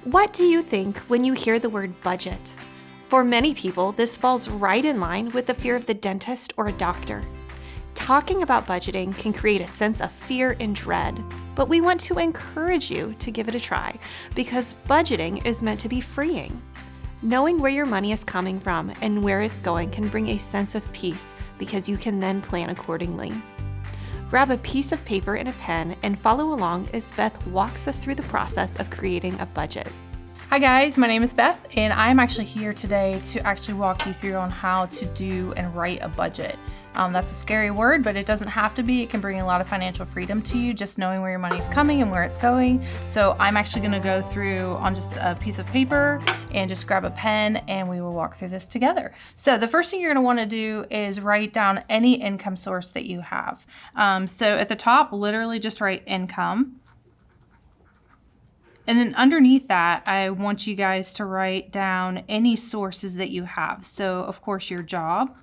What do you think when you hear the word budget? For many people, this falls right in line with the fear of the dentist or a doctor. Talking about budgeting can create a sense of fear and dread, but we want to encourage you to give it a try because budgeting is meant to be freeing. Knowing where your money is coming from and where it's going can bring a sense of peace because you can then plan accordingly. Grab a piece of paper and a pen and follow along as Beth walks us through the process of creating a budget. Hi guys, my name is Beth and I'm actually here today to actually walk you through on how to do and write a budget. That's a scary word, but it doesn't have to be. It can bring a lot of financial freedom to you, just knowing where your money's coming and where it's going. So I'm actually gonna go through on just a piece of paper and just grab a pen and we will walk through this together. So the first thing you're gonna wanna do is write down any income source that you have. So at the top, literally just write income. And then underneath that, I want you guys to write down any sources that you have. So of course your job,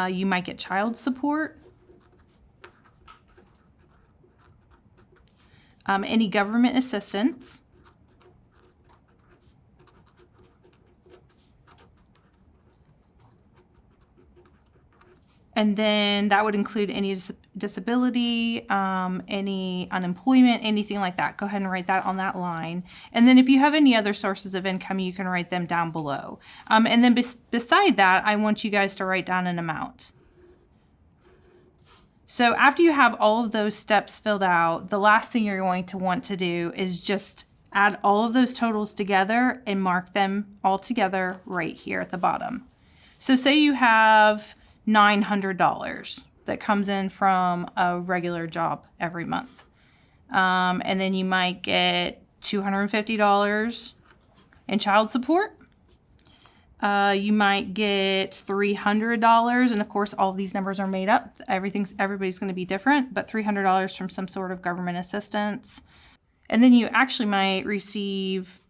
you might get child support, any government assistance, and then that would include any disability, any unemployment, anything like that. Go ahead and write that on that line. And then if you have any other sources of income, you can write them down below. And then beside that, I want you guys to write down an amount. So after you have all of those steps filled out, the last thing you're going to want to do is just add all of those totals together and mark them all together right here at the bottom. So say you have $900 that comes in from a regular job every month. And then you might get $250 in child support. You might get $300, and of course all of these numbers are made up. Everybody's gonna be different, but $300 from some sort of government assistance. And then you actually might receive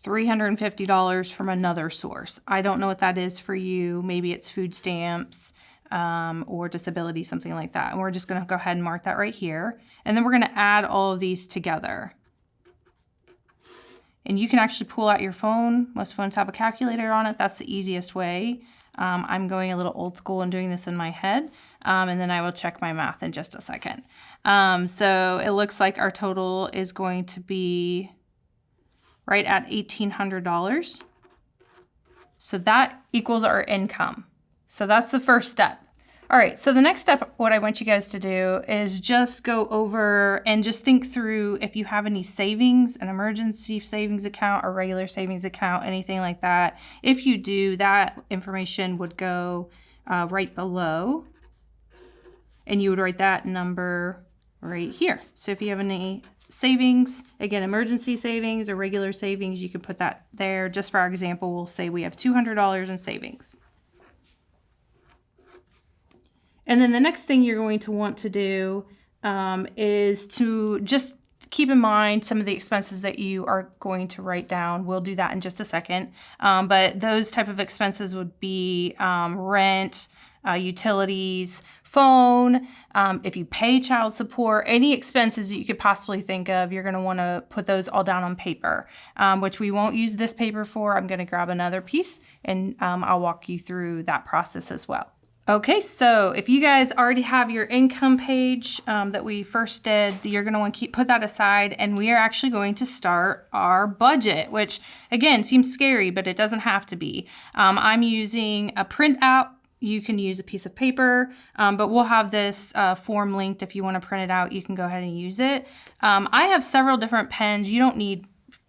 $350 from another source. I don't know what that is for you. Maybe it's food stamps or disability, something like that. And we're just gonna go ahead and mark that right here. And then we're gonna add all of these together. And you can actually pull out your phone. Most phones have a calculator on it. That's the easiest way. I'm going a little old school and doing this in my head. And then I will check my math in just a second. So it looks like our total is going to be right at $1,800. So that equals our income. So that's the first step. All right, so the next step, what I want you guys to do is just go over and just think through if you have any savings, an emergency savings account or regular savings account, anything like that. If you do, that information would go right below and you would write that number right here. So if you have any savings, again, emergency savings or regular savings, you can put that there. Just for our example, we'll say we have $200 in savings. And then the next thing you're going to want to do is to just keep in mind some of the expenses that you are going to write down. We'll do that in just a second. But those type of expenses would be rent, utilities, phone, if you pay child support, any expenses that you could possibly think of, you're gonna wanna put those all down on paper, which we won't use this paper for. I'm gonna grab another piece and I'll walk you through that process as well. Okay, so if you guys already have your income page that we first did, you're gonna want to put that aside, and we are actually going to start our budget, which again seems scary, but it doesn't have to be. I'm using a printout. You can use a piece of paper, but we'll have this form linked. If you want to print it out, you can go ahead and use it. I have several different pens. You don't need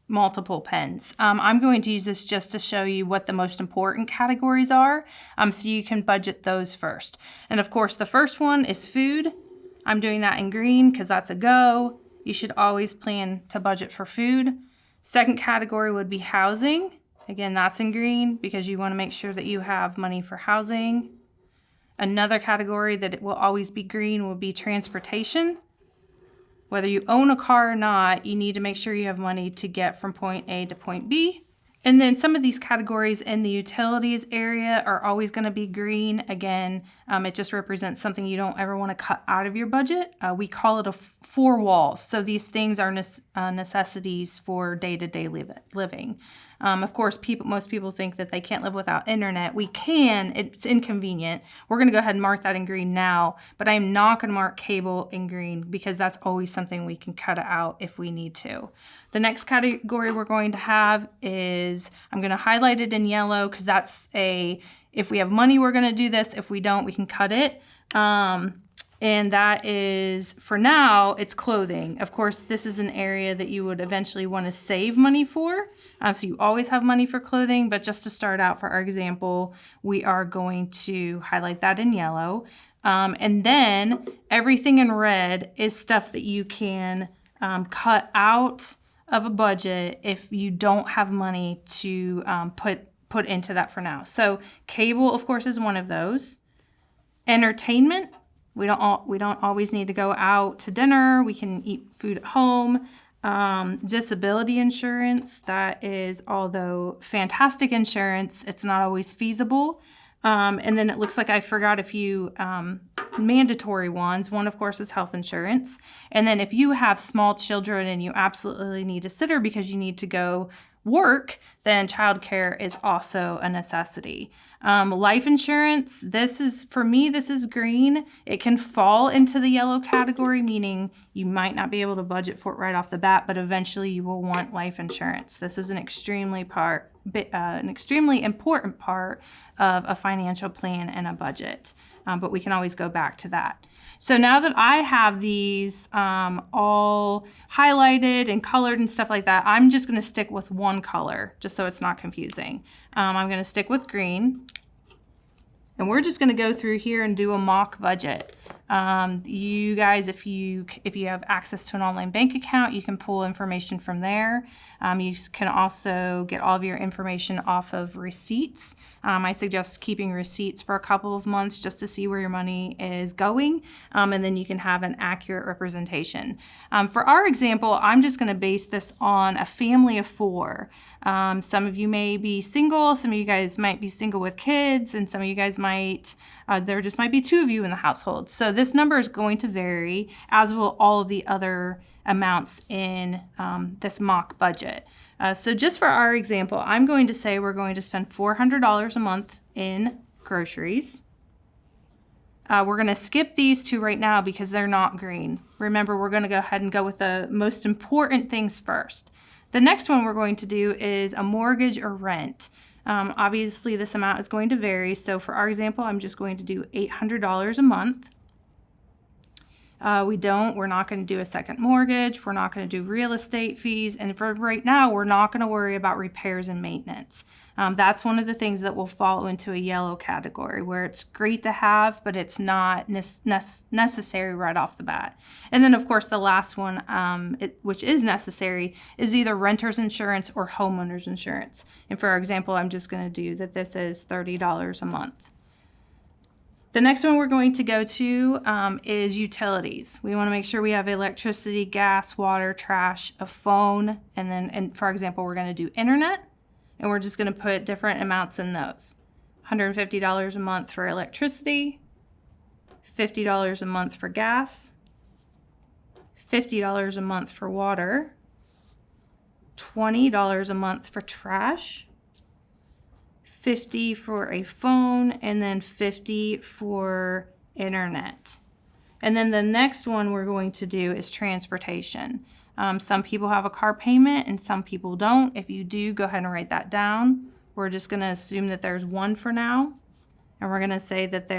multiple pens. I'm going to use this just to show you what the most important categories are, so you can budget those first. And of course, the first one is food. I'm doing that in green because that's a go. You should always plan to budget for food. Second category would be housing. Again, that's in green because you want to make sure that you have money for housing. Another category that it will always be green will be transportation. Whether you own a car or not, you need to make sure you have money to get from point A to point B. And then some of these categories in the utilities area are always going to be green. Again, it just represents something you don't ever want to cut out of your budget. We call it four walls. So these things are necessities for day-to-day living. Of course, most people think that they can't live without internet. We can. It's inconvenient. We're going to go ahead and mark that in green now, but I'm not going to mark cable in green because that's always something we can cut out if we need to. The next category we're going to have is, I'm going to highlight it in yellow because that's if we have money, we're going to do this. If we don't, we can cut it. And that is, for now, it's clothing. Of course, this is an area that you would eventually want to save money for. So you always have money for clothing, but just to start out for our example, we are going to highlight that in yellow. And then everything in red is stuff that you can cut out of a budget if you don't have money to put into that for now. So cable, of course, is one of those. Entertainment, we don't always need to go out to dinner. We can eat food at home. Disability insurance, that is, although fantastic insurance, it's not always feasible. And then it looks like I forgot a few mandatory ones. One, of course, is health insurance. And then if you have small children and you absolutely need a sitter because you need to go work, then childcare is also a necessity. Life insurance, this is green. It can fall into the yellow category, meaning you might not be able to budget for it right off the bat, but eventually you will want life insurance. This is an extremely important part of a financial plan and a budget, but we can always go back to that. So now that I have these all highlighted and colored and stuff like that, I'm just going to stick with one color just so it's not confusing. I'm going to stick with green. And we're just going to go through here and do a mock budget. You guys, if you have access to an online bank account, you can pull information from there. You can also get all of your information off of receipts. I suggest keeping receipts for a couple of months just to see where your money is going, and then you can have an accurate representation. For our example, I'm just going to base this on a family of 4. Some of you may be single, some of you guys might be single with kids, and some of you guys there just might be 2 of you in the household. So this number is going to vary, as will all of the other amounts in this mock budget. So just for our example, I'm going to say we're going to spend $400 a month in groceries. We're going to skip these 2 right now because they're not green. Remember, we're going to go ahead and go with the most important things first. The next one we're going to do is a mortgage or rent. Obviously, this amount is going to vary. So for our example, I'm just going to do $800 a month. We're not going to do a second mortgage. We're not going to do real estate fees. And for right now, we're not going to worry about repairs and maintenance. That's one of the things that will fall into a yellow category, where it's great to have, but it's not necessary right off the bat. And then, of course, the last one, which is necessary, is either renter's insurance or homeowner's insurance. And for our example, I'm just going to do that this is $30 a month. The next one we're going to go to is utilities. We want to make sure we have electricity, gas, water, trash, a phone, and for example, we're going to do internet, and we're just going to put different amounts in those. $150 a month for electricity, $50 a month for gas, $50 a month for water, $20 a month for trash, $50 for a phone, and then $50 for internet. And then the next one we're going to do is transportation. Some people have a car payment and some people don't. If you do, go ahead and write that down. We're just going to assume that there's one for now, and we're going to say that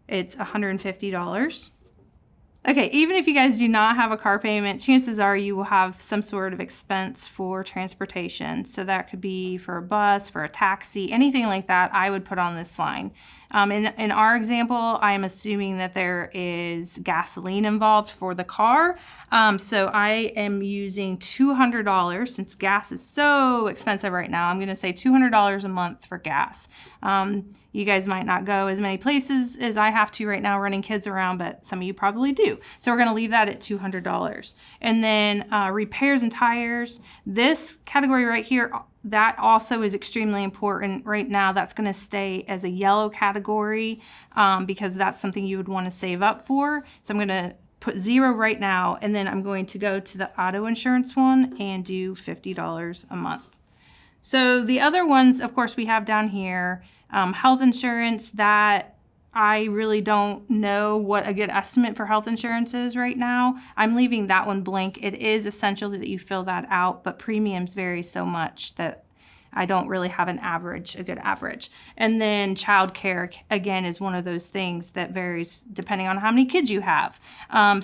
it's $150. Okay, even if you guys do not have a car payment, chances are you will have some sort of expense for transportation. So that could be for a bus, for a taxi, anything like that I would put on this line. In our example, I am assuming that there is gasoline involved for the car. So I am using $200 since gas is so expensive right now. I'm going to say $200 a month for gas. You guys might not go as many places as I have to right now running kids around, but some of you probably do. So we're going to leave that at $200. And then repairs and tires. This category right here that also is extremely important. Right now, that's going to stay as a yellow category because that's something you would want to save up for. So I'm going to put 0 right now, and then I'm going to go to the auto insurance one and do $50 a month. So the other ones, of course, we have down here, health insurance, that I really don't know what a good estimate for health insurance is right now. I'm leaving that one blank. It is essential that you fill that out, but premiums vary so much that I don't really have a good average. And then childcare, again, is one of those things that varies depending on how many kids you have.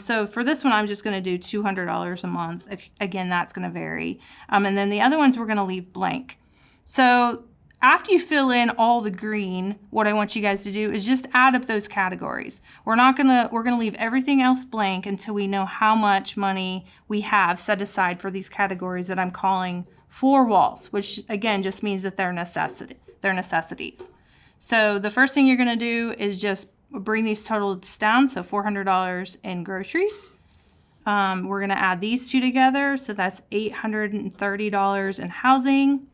So for this one, I'm just going to do $200 a month. Again, that's going to vary. And then the other ones we're going to leave blank. So after you fill in all the green, what I want you guys to do is just add up those categories. We're gonna leave everything else blank until we know how much money we have set aside for these categories that I'm calling 4 walls, which again just means that they're necessities. So the first thing you're gonna do is just bring these totals down. So $400 in groceries. We're gonna add these two together. So that's $830 in housing.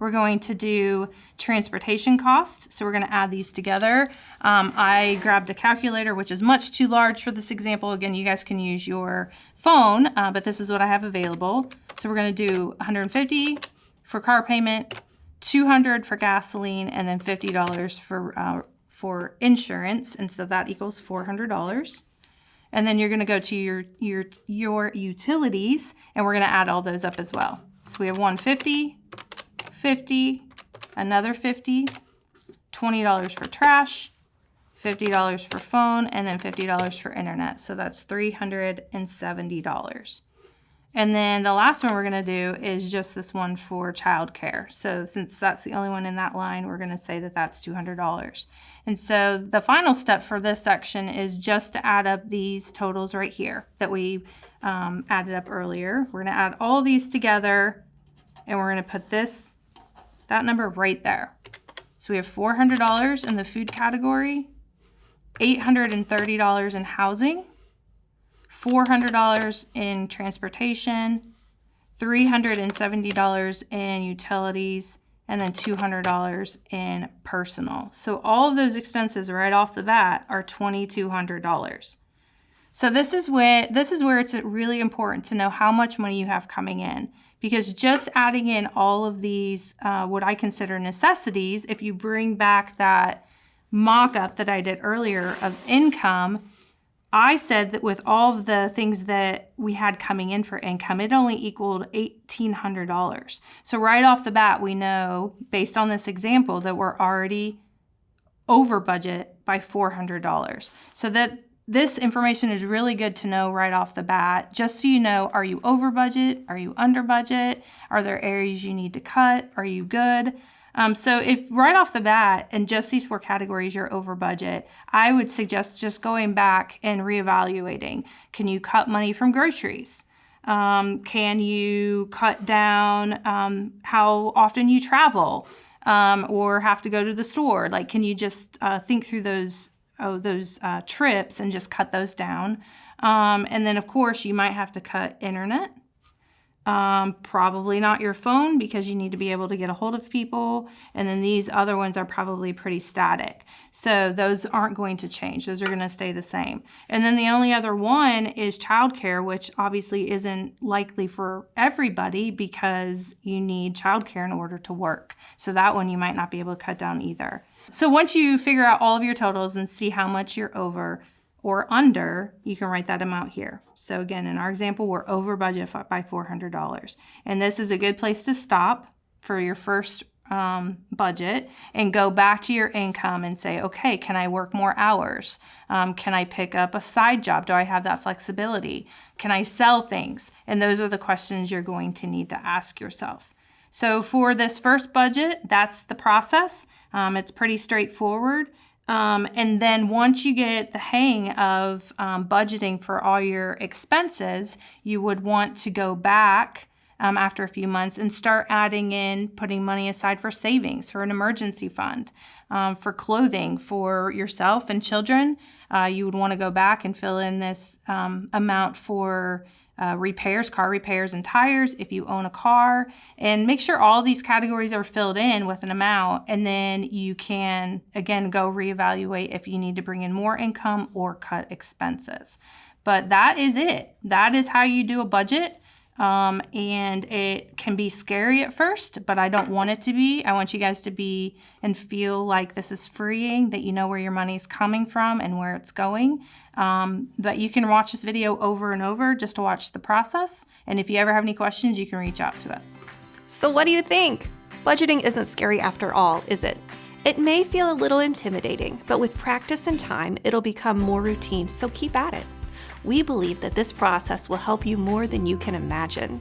We're going to do transportation costs. So we're going to add these together. I grabbed a calculator, which is much too large for this example. Again, you guys can use your phone, but this is what I have available. So we're going to do $150 for car payment, $200 for gasoline, and then $50 for insurance. And so that equals $400. And then you're going to go to your utilities, and we're going to add all those up as well. So we have $150. 50, another 50, $20 for trash, $50 for phone, and then $50 for internet. So that's $370. And then the last one we're going to do is just this one for childcare. So since that's the only one in that line, we're going to say that that's $200. And so the final step for this section is just to add up these totals right here that we added up earlier. We're going to add all these together, and we're going to put that number right there. So we have $400 in the food category, $830 in housing, $400 in transportation, $370 in utilities, and then $200 in personal. So all of those expenses right off the bat are $2,200. So this is where it's really important to know how much money you have coming in, because just adding in all of these, what I consider necessities, if you bring back that mock-up that I did earlier of income, I said that with all of the things that we had coming in for income, it only equaled $1,800. So right off the bat, we know, based on this example, that we're already over budget by $400. So that this information is really good to know right off the bat, just so you know, are you over budget? Are you under budget? Are there areas you need to cut? Are you good? So if right off the bat, in just these 4 categories, you're over budget, I would suggest just going back and reevaluating. Can you cut money from groceries? Can you cut down how often you travel or have to go to the store? Like, can you just think through those trips and just cut those down? And then, of course, you might have to cut internet. Probably not your phone, because you need to be able to get a hold of people. And then these other ones are probably pretty static. So those aren't going to change. Those are going to stay the same. And then the only other one is childcare, which obviously isn't likely for everybody because you need childcare in order to work. So that one you might not be able to cut down either. So once you figure out all of your totals and see how much you're over or under, you can write that amount here. So again, in our example, we're over budget by $400. And this is a good place to stop for your first budget and go back to your income and say, okay, can I work more hours? Can I pick up a side job? Do I have that flexibility? Can I sell things? And those are the questions you're going to need to ask yourself. So for this first budget, that's the process. It's pretty straightforward. And then once you get the hang of budgeting for all your expenses, you would want to go back after a few months and start adding in, putting money aside for savings, for an emergency fund, for clothing for yourself and children. You would want to go back and fill in this amount for repairs, car repairs and tires if you own a car, and make sure all these categories are filled in with an amount, and then you can, again, go reevaluate if you need to bring in more income or cut expenses. But that is it. That is how you do a budget. And it can be scary at first, but I don't want it to be. I want you guys to be and feel like this is freeing, that you know where your money's coming from and where it's going. But you can watch this video over and over just to watch the process. And if you ever have any questions, you can reach out to us. So what do you think? Budgeting isn't scary after all, is it? It may feel a little intimidating, but with practice and time, it'll become more routine, so keep at it. We believe that this process will help you more than you can imagine.